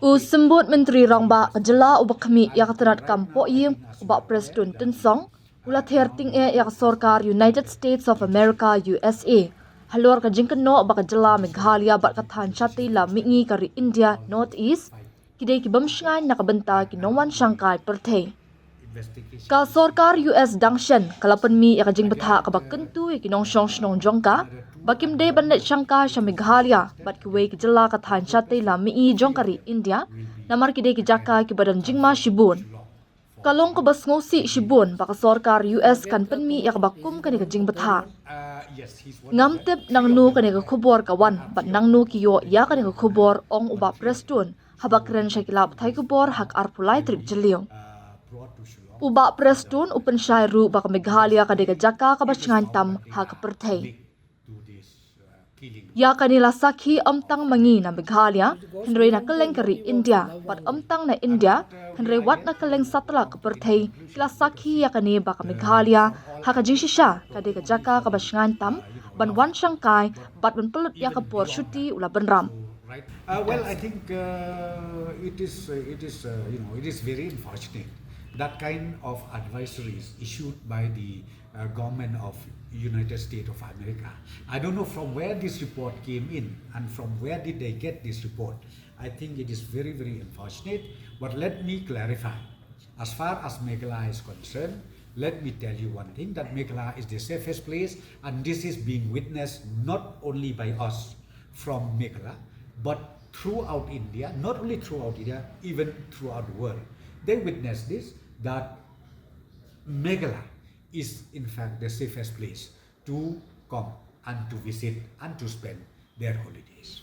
Usembut Menteri Rangba Jela ubakmi yak terat kampo yim ubak Preston Tensong ula Ther yak sorkar United States of America USA halor ka kynnoh ubak Jela Meghalaya bat kathan chati la mingi kari India North East kidai ki jingshngain nakabenta ki noman Shanghai perthei ka sorkar US dangshan kalapan mi yak jing betha ka bakentu ki nong snong jongka bakim de bandet Shanghai sha Meghalaya bat ki wei ki Jela ka than chati la mi jongkari India namar ki de ki jaka ki badan jingma shibun kalong ko bas ngosi shibun baka sorkar US kan penmi yak bakum kani ka jing betha ngamtep nang nu kani ka khubor kawan bat nang nu ki yo ya kani ka khubor ong uba Preston habakren shakilap thai khubor hak arpulai trip jeliong uba Preston upen shairu baka Meghalaya ka jaka ka basngan tam hak perthei ya kanila sakhi amtang mangi na Meghalaya henry na keleng kari India pat amtang na India henry wat na keleng satla ka perthei kila sakhi ya kani baka Meghalaya haka jingshisha ka jaka ka basngan tam ban wan Shanghai bat ban pelut ya ka por shuti ula benram. Well, I think it is very unfortunate that kind of advisories issued by the government of United States of America. I don't know from where this report came in and from where did they get this report. I think it is very, very unfortunate. But let me clarify. As far as Meghalaya is concerned, let me tell you one thing, that Meghalaya is the safest place, and this is being witnessed not only by us from Meghalaya, but throughout India, not only throughout India, even throughout the world. They witness this, that Meghalaya is in fact the safest place to come and to visit and to spend their holidays.